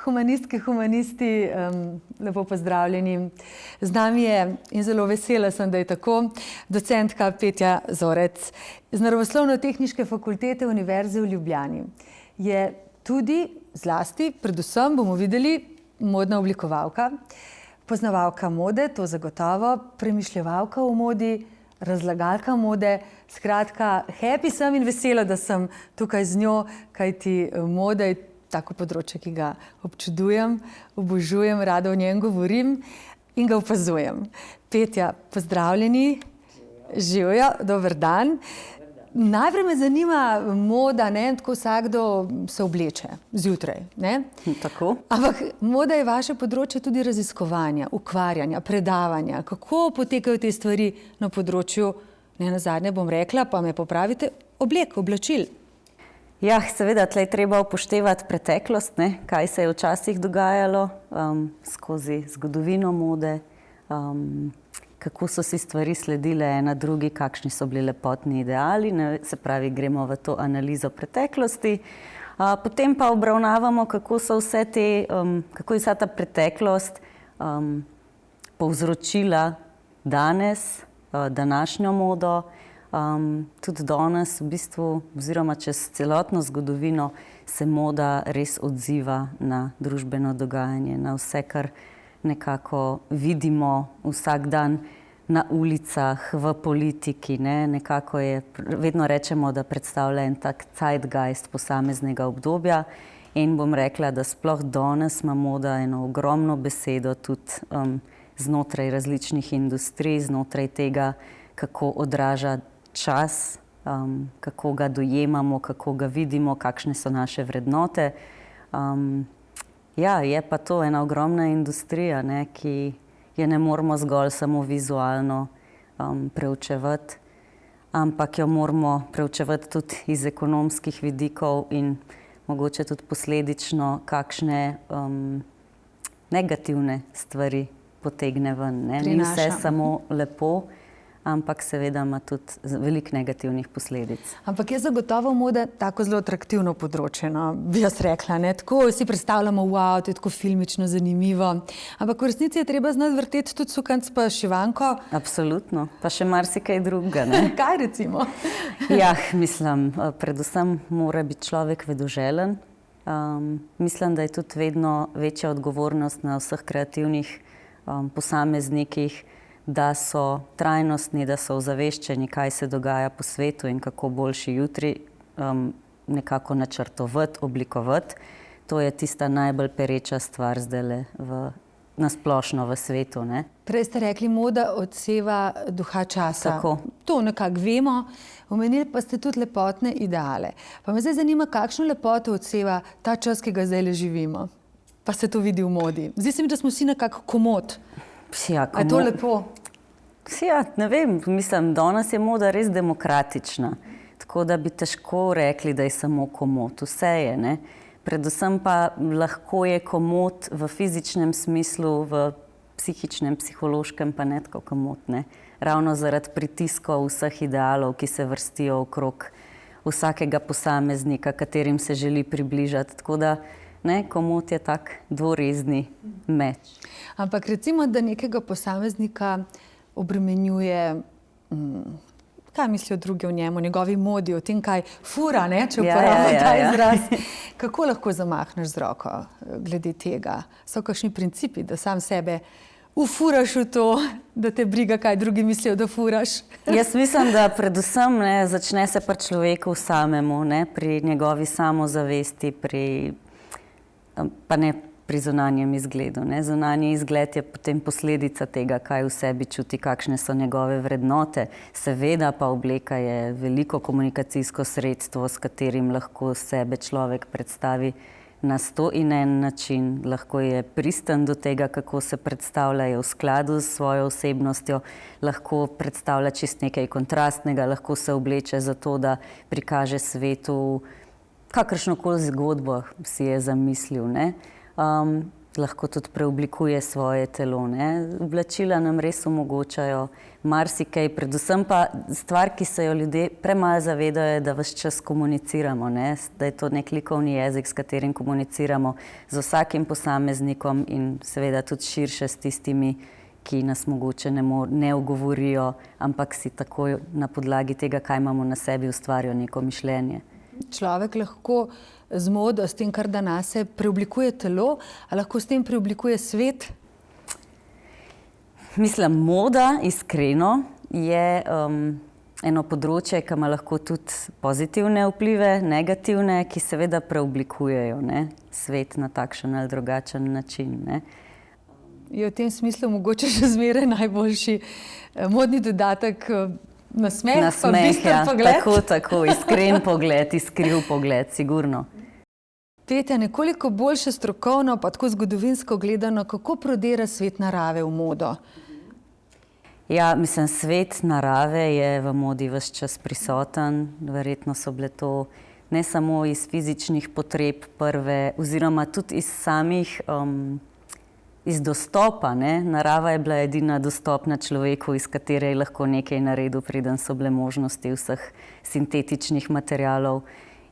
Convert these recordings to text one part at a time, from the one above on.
Humanistke, humanisti, lepo pozdravljeni. Z nami je, in zelo vesela sem, da je tako, docentka Petja Zorec z Naravoslovno-tehniške fakultete Univerze v Ljubljani. Je tudi, zlasti, predvsem bomo videli, modna oblikovalka, poznavalka mode, to zagotovo, premišljevalka v modi, razlagalka mode. Skratka, happy sem in vesela, da sem tukaj z njo, kajti moda je tako področje, ki ga občudujem, obožujem, rada o njem govorim in ga opazujem. Petja, pozdravljeni. Živjo, dober dan. Najprej me zanima moda, ne, tako vsakdo se obleče zjutraj, ne? Tako. Ampak moda je vaše področje tudi raziskovanja, ukvarjanja, predavanja. Kako potekajo te stvari na področju, ne nazadnje bom rekla, pa me popravite, oblek, oblačil? Ja, seveda, tle je treba upoštevati preteklost, ne, kaj se je včasih dogajalo skozi zgodovino mode, kako so si stvari sledile ena drugi, kakšni so bili lepotni ideali, ne, se pravi, gremo v to analizo preteklosti. Potem pa obravnavamo, kako so vse te, kako je vsa ta preteklost povzročila danes, današnjo modo. Tudi danes v bistvu, oziroma čez celotno zgodovino, se moda res odziva na družbeno dogajanje, na vse, kar nekako vidimo vsak dan na ulicah, v politiki, ne? Nekako je, vedno rečemo, da predstavlja en tak zeitgeist posameznega obdobja in bom rekla, da sploh danes ima moda eno ogromno besedo tudi znotraj različnih industrij, znotraj tega, kako odraža čas, kako ga dojemamo, kako ga vidimo, kakšne so naše vrednote. Ja, je pa to ena ogromna industrija, ne, ki je ne moramo zgolj samo vizualno preučevati, ampak jo moramo preučevati tudi iz ekonomskih vidikov in mogoče tudi posledično kakšne negativne stvari potegne ven, ne. Ni vse samo lepo, ampak seveda ima tudi veliko negativnih posledic. Ampak je zagotovo moda tako zelo atraktivno področje, no, bi jaz rekla, ne, tako si predstavljamo, wow, to je tako filmično zanimivo, ampak v resnici je treba znati vrteti tudi sukanc pa šivanko. Absolutno, pa še marsikaj drugega, ne. Kaj recimo? Ja, mislim, predvsem mora biti človek vedoželjen. Mislim, da je tudi vedno večja odgovornost na vseh kreativnih posameznikih, da so trajnostni, da so ozaveščeni, kaj se dogaja po svetu in kako boljši jutri nekako načrtovati, oblikovati. To je tista najbolj pereča stvar zdajle na splošno v svetu, ne. Prej ste rekli, moda odseva duha časa. Tako. To nekako vemo, omenili pa ste tudi lepotne ideale. Pa me zdaj zanima, kakšno lepoto odseva ta čas, ki ga zdajle živimo. Pa se to vidi v modi. Zdi se mi, da smo vsi nekako komot. Ja, A je to lepo? Ja, ne vem, mislim, danes je moda res demokratična, tako da bi težko rekli, da je samo komot. Vse je, ne. Predvsem pa lahko je komot v fizičnem smislu, v psihičnem, psihološkem pa ne tako komot, ne. Ravno zaradi pritiskov vseh idealov, ki se vrstijo okrog vsakega posameznika, katerim se želi približati, tako da ne, komot je tak dvorezni meč. Ampak recimo, da nekega posameznika obremenjuje, kaj mislijo drugi o njemu, njegovi modi, o tem, kaj fura, ne, če uporabljam ta izraz. Kako lahko zamahneš z roko glede tega? So kakšni principi, da sam sebe ufuraš v to, da te briga, kaj drugi mislijo, da furaš? Jaz mislim, da predvsem ne, začne se pri človeku samemu, ne, pri njegovi samozavesti, pa ne pri zunanjem izgledu, ne. Zunanji izgled je potem posledica tega, kaj v sebi čuti, kakšne so njegove vrednote. Seveda pa obleka je veliko komunikacijsko sredstvo, s katerim lahko sebe človek predstavi na 101 način. Lahko je pristen do tega, kako se predstavlja, je v skladu s svojo osebnostjo, lahko predstavlja čist nekaj kontrastnega, lahko se obleče za to, da prikaže svetu kakršnokoli zgodbo si je zamislil, ne. lahko tudi preoblikuje svoje telo, ne. Oblačila nam res omogočajo marsikaj, predvsem pa stvar, ki se jo ljudje premalo zavedajo, je, da ves čas komuniciramo, ne, da je to nek likovni jezik, s katerim komuniciramo z vsakim posameznikom in seveda tudi širše s tistimi, ki nas mogoče ne ogovorijo, ampak si takoj na podlagi tega, kaj imamo na sebi, ustvarijo neko mišljenje. Človek lahko z modo, s tem, kar da nase, preoblikuje telo, a lahko s tem preoblikuje svet? Mislim, moda, iskreno, je eno področje, ki ima lahko tudi pozitivne vplive, negativne, ki seveda preoblikujejo, ne, svet na takšen ali drugačen način, ne. Je v tem smislu mogoče še zmeraj najboljši modni dodatek nasmeh, pa bistven pogled? Tako, iskren pogled, iskriv pogled, sigurno. Petja, nekoliko boljše strokovno, pa tako zgodovinsko gledano, kako prodira svet narave v modo? Ja, mislim, svet narave je v modi ves čas prisoten. Verjetno so bile to ne samo iz fizičnih potreb prve, oziroma tudi iz samih iz dostopa, ne. Narava je bila edina dostopna človeku, iz katere je lahko nekaj naredil, preden so bile možnosti vseh sintetičnih materialov.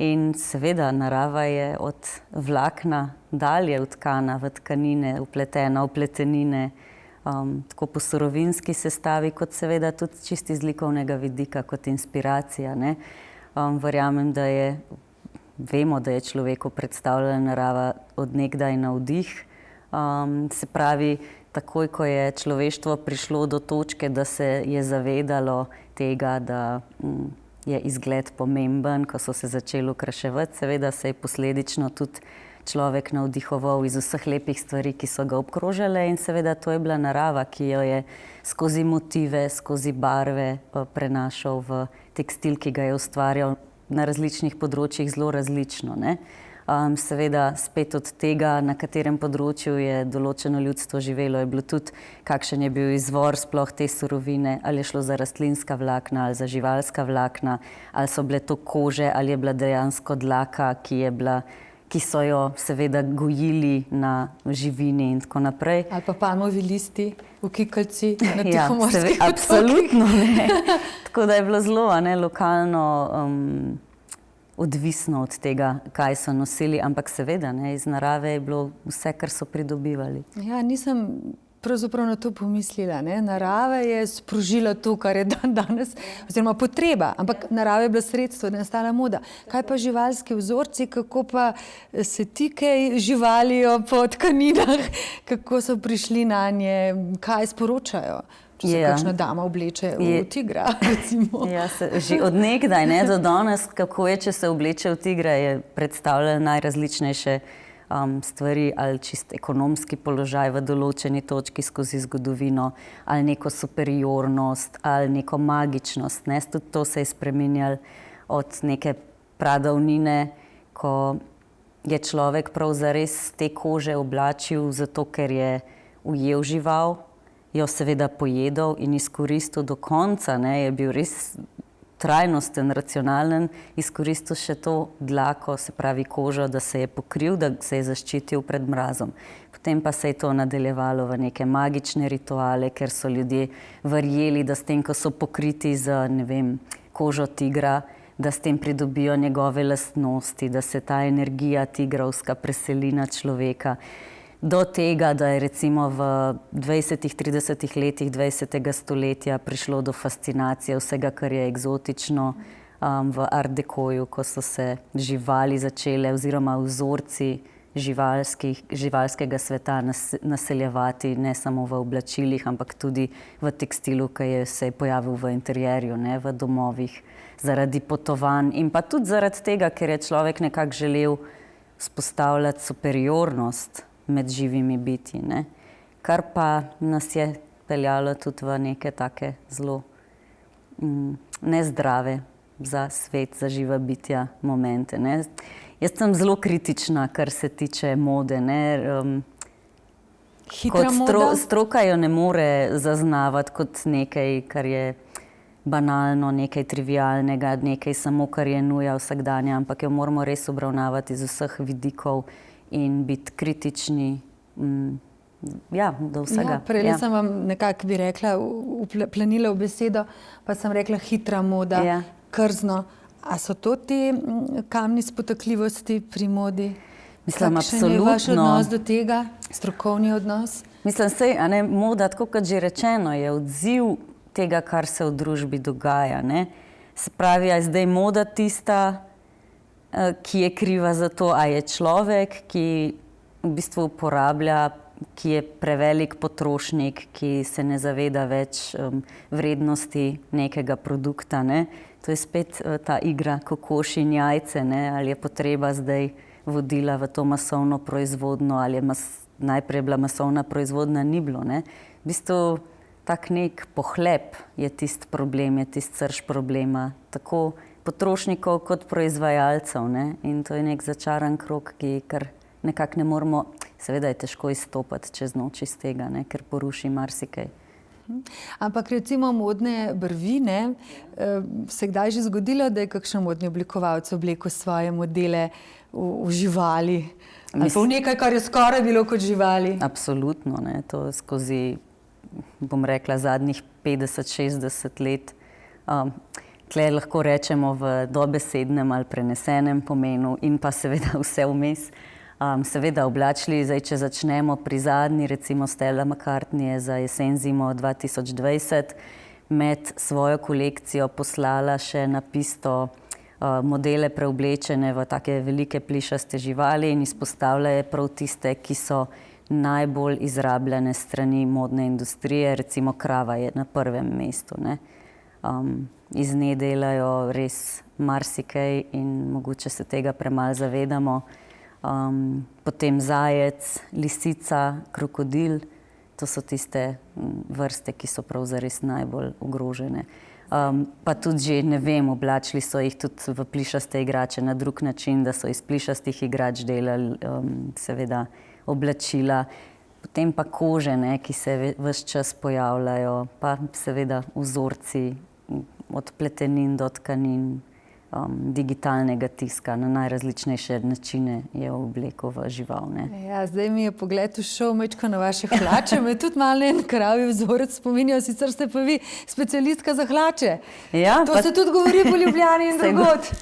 In seveda, narava je od vlakna dalje vtkana v tkanine, vpletena v pletenine, tako po surovinski sestavi, kot seveda tudi čisto iz likovnega vidika, kot inspiracija, ne. Verjamem, vemo, da je človeku predstavljala narava od nekdaj navdih. Se pravi, takoj, ko je človeštvo prišlo do točke, da se je zavedalo tega, da je izgled pomemben, ko so se začeli okraševati, seveda se je posledično tudi človek navdihoval iz vseh lepih stvari, ki so ga obkrožale, in seveda to je bila narava, ki jo je skozi motive, skozi barve prenašal v tekstil, ki ga je ustvarjal na različnih področjih zelo različno, ne. Seveda spet od tega, na katerem področju je določeno ljudstvo živelo, je bilo tudi, kakšen je bil izvor sploh te surovine, ali je šlo za rastlinska vlakna ali za živalska vlakna, ali so bile to kože, ali je bila dejansko dlaka, ki so jo seveda gojili na živini in tako naprej. Ali pa palmovi listi v kikelci na Tihomorskih otokih. Absolutno ne. Tako da je bilo zelo, ne, lokalno odvisno od tega, kaj so nosili, ampak seveda, ne, iz narave je bilo vse, kar so pridobivali. Ja, nisem pravzaprav na to pomislila, ne. Narava je sprožila to, kar je danes, oziroma potreba, ampak narava je bila sredstvo, da je nastala moda. Kaj pa živalski vzorci, kako pa se ti kaj živalijo po tkaninah, kako so prišli nanje, kaj sporočajo? Če se kakšna dama obleče v tigra, recimo. Ja, že od nekdaj, ne, do danes, kako je, če se obleče v tigra, je predstavljala najrazličnejše stvari, ali čist ekonomski položaj v določeni točki skozi zgodovino, ali neko superiornost, ali neko magičnost, ne. Tudi to se je spreminjalo od neke pradavnine, ko je človek prav zares te kože oblačil zato, ker je ujel žival, jo seveda pojedel in izkoristil do konca, ne, je bil res trajnosten, racionalen, izkoristil še to dlako, se pravi kožo, da se je pokril, da se je zaščitil pred mrazom. Potem pa se je to nadaljevalo v neke magične rituale, ker so ljudje verjeli, da s tem, ko so pokriti z, ne vem, kožo tigra, da s tem pridobijo njegove lastnosti, da se ta energija tigrovska preseli na človeka. Do tega, da je recimo v 20-30 letih 20. stoletja prišlo do fascinacije vsega, kar je eksotično v Art Decoju, ko so se živali začele oziroma vzorci živalskega sveta naseljevati ne samo v oblačilih, ampak tudi v tekstilu, ki se je pojavil v interjerju, ne, v domovih, zaradi potovanj in pa tudi zaradi tega, ker je človek nekako želel vzpostavljati superiornost med živimi bitji, ne. Kar pa nas je peljalo tudi v neke take zelo nezdrave za svet, za živa bitja momente, ne. Jaz sem zelo kritična, kar se tiče mode, ne. Hitra moda? Stroka jo ne more zaznavati kot nekaj, kar je banalno, nekaj trivialnega, nekaj samo, kar je nuja vsakdanja, ampak jo moramo res obravnavati iz vseh vidikov in biti kritični do vsega. Prej sem vam nekako bi rekla, planila v besedo, pa sem rekla hitra moda, krzno. A so to ti kamni spotakljivosti pri modi? Mislim, kakšen je vaš odnos do tega, strokovni odnos? Mislim, moda, tako kot že rečeno, je odziv tega, kar se v družbi dogaja. Ne? Se pravi, je zdaj moda tista, ki je kriva za to, a je človek, ki v bistvu uporablja, ki je prevelik potrošnik, ki se ne zaveda več vrednosti nekega produkta. Ne? To je spet ta igra kokoš in jajce, ne? Ali je potreba zdaj vodila v to masovno proizvodno, ali je najprej bila masovna proizvodna, ni bilo. Ne? V bistvu tak nek pohlep je tisti problem, je tisti srž problema, tako potrošnikov kot proizvajalcev. Ne? In to je nek začaran krog, ki kar nekako ne moremo, seveda je težko izstopati čez noč iz tega, ne? Ker poruši marsikaj. Ampak recimo modne brvi, se kdaj že zgodilo, da je kakšen modni oblikovalec oblekel svoje modele v živali? Ali pa v nekaj, kar je skoraj bilo kot živali? Absolutno, ne. To skozi, bom rekla, zadnjih 50-60 let. Tle lahko rečemo v dobesednem ali prenesenem pomenu in pa seveda vse vmes. Seveda oblačili, zdaj, če začnemo pri zadnji, recimo Stella McCartney je za jesen-zimo 2020 med svojo kolekcijo poslala še na pisto modele preoblečene v take velike plišaste živali in izpostavljajo prav tiste, ki so najbolj izrabljene strani modne industrije, recimo krava je na prvem mestu. Ne? Iz nje delajo res marsikaj in mogoče se tega premalo zavedamo. Potem zajec, lisica, krokodil, to so tiste vrste, ki so prav zares najbolj ogrožene. Pa tudi že, ne vem, oblačili so jih tudi v plišaste igrače na drug način, da so iz plišastih igrač delali seveda oblačila. Potem pa kože, ne, ki se ves čas pojavljajo, pa seveda vzorci od pletenin do tkanin, digitalnega tiska na najrazličnejše načine je oblekel v žival. Ne. Ja, zdaj mi je pogled ušel majčko na vaše hlače, me tudi malo en kravji vzorec spominjal, sicer ste pa vi specialistka za hlače. Ja, to se tudi govori po Ljubljani in drugod.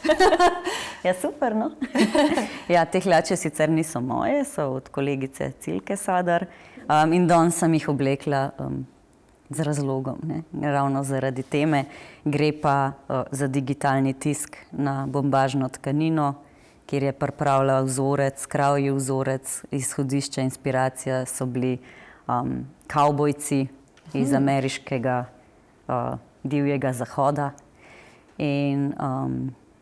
Ja, super, no. Ja, te hlače sicer niso moje, so od kolegice Cilke Sadar in danes sem jih oblekla z razlogom, ne? Ravno zaradi teme. Gre pa za digitalni tisk na bombažno tkanino, kjer je pripravljal vzorec, kravji vzorec, izhodišče, inspiracija so bili kavbojci iz ameriškega divjega zahoda. In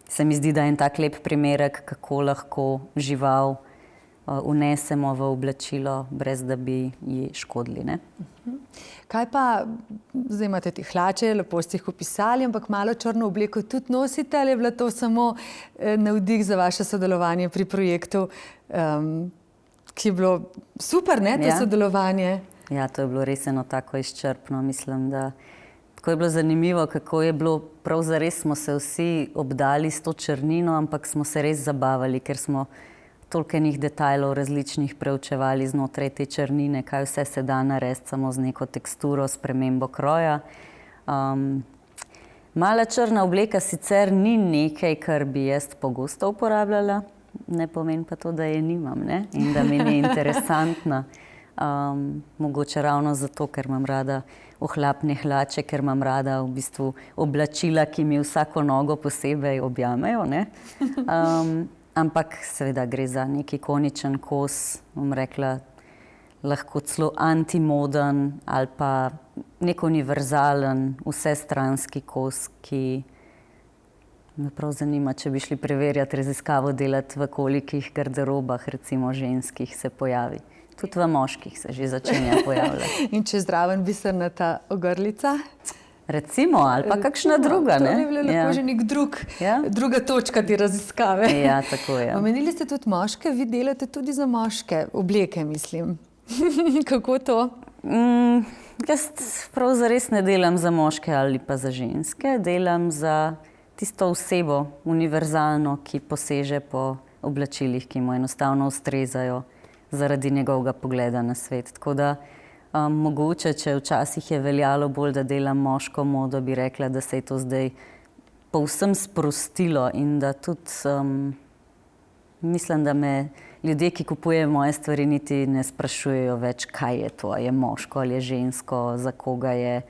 se mi zdi, da je en tak lep primerek, kako lahko žival vnesemo v oblačilo, brez da bi ji škodili. Ne? Kaj pa, zdaj imate ti hlače, lepo ste jih opisali, ampak malo črno obleko tudi nosite, ali je bila to samo navdih za vaše sodelovanje pri projektu, ki je bilo super, ne, to sodelovanje? Ja, to je bilo res eno tako izčrpno. Mislim, da tako je bilo zanimivo, kako je bilo, prav zares smo se vsi obdali s to črnino, ampak smo se res zabavali, ker smo toliko enih detajlov različnih preučevali znotraj te črnine, kaj vse se da narediti samo z neko teksturo, spremembo kroja. Mala črna obleka sicer ni nekaj, kar bi jaz pogosto uporabljala, ne pomeni pa to, da je nimam, ne? In da mi ni interesantna. Mogoče ravno zato, ker imam rada ohlapne hlače, ker imam rada v bistvu oblačila, ki mi vsako nogo posebej objamejo, ne? Ampak seveda gre za nek ikoničen kos, bom rekla, lahko celo antimoden ali pa nek univerzalen, vsestranski kos, ki me prav zanima, če bi šli preverjati, raziskavo delati, v kolikih garderobah, recimo ženskih, se pojavi. Tudi v moških se že začenja pojavljati. In če zraven bisernata ogrlica? Recimo, ali pa kakšna druga, ne? To bi bilo lahko že nek druga točka te raziskave. Ja, tako je. Omenili ste tudi moške, vi delate tudi za moške obleke, mislim. Kako to? Jaz prav zares ne delam za moške ali pa za ženske, delam za tisto osebo, univerzalno, ki poseže po oblačilih, ki mu enostavno ustrezajo. zaradi njegovega pogleda na svet. Tako da mogoče, če včasih je veljalo bolj, da delam moško modo, bi rekla, da se je to zdaj povsem sprostilo in da tudi mislim, da me ljudje, ki kupujejo moje stvari, niti ne sprašujejo več, kaj je to, je moško ali je žensko, za koga je,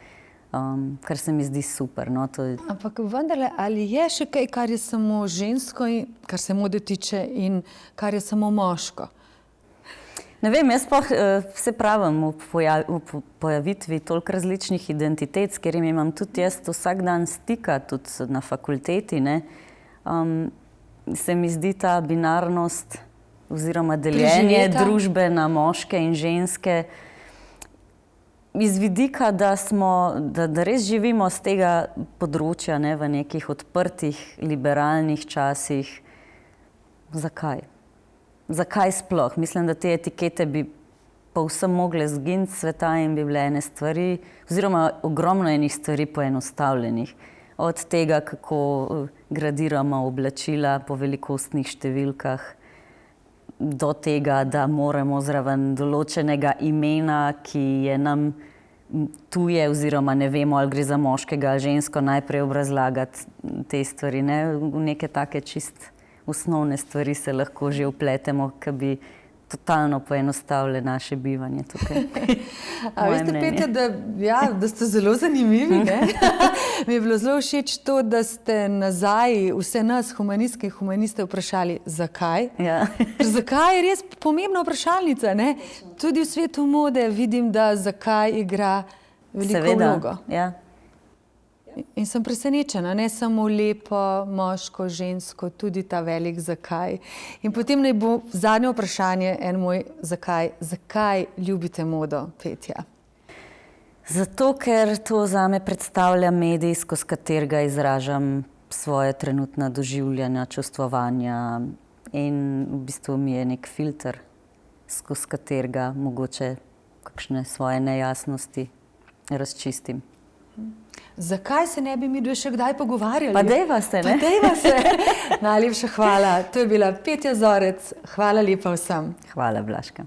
kar se mi zdi super. No, Ampak vendarle, ali je še kaj, kar je samo žensko, kar se mode tiče, in kar je samo moško? Ne vem, jaz pa se pravim v pojavitvi toliko različnih identitet, s katerimi imam tudi jaz vsak dan stika, tudi na fakulteti, ne, se mi zdi ta binarnost oziroma deljenje družbe na moške in ženske iz vidika, da res živimo z tega področja, ne, v nekih odprtih, liberalnih časih. Zakaj? Zakaj sploh? Mislim, da te etikete bi povsem mogle zginiti s sveta in bi bile ene stvari, oziroma ogromno enih stvari poenostavljenih. Od tega, kako gradiramo oblačila po velikostnih številkah, do tega, da moramo zraven določenega imena, ki je nam tuje, oziroma ne vemo, ali gre za moškega ali žensko, najprej obrazlagati te stvari. Ne? V neke take čist osnovne stvari se lahko že vpletemo, ki bi totalno poenostavile naše bivanje tukaj. A veste, Petja, da ste zelo zanimivi, ne? Mi je bilo zelo všeč to, da ste nazaj vse nas, humanistke in humaniste, vprašali, zakaj? Ja. Zakaj je res pomembna vprašalnica, ne? Tudi v svetu mode vidim, da zakaj igra veliko vlogo. Ja. In sem presenečena, ne samo lepo, moško, žensko, tudi ta velik zakaj. In potem naj bo zadnje vprašanje, en moj zakaj. Zakaj ljubite modo, Petja? Zato, ker to zame predstavlja medij, skozi katerega izražam svoje trenutna doživljanja, čustvovanja in v bistvu mi je nek filter, skozi katerega mogoče kakšne svoje nejasnosti razčistim. Zakaj se ne bi midve še kdaj pogovarjali? Pa dejva se, ne? Pa dejva se. Najlepša hvala. To je bila Petja Zorec. Hvala lepa vsem. Hvala, Blažka.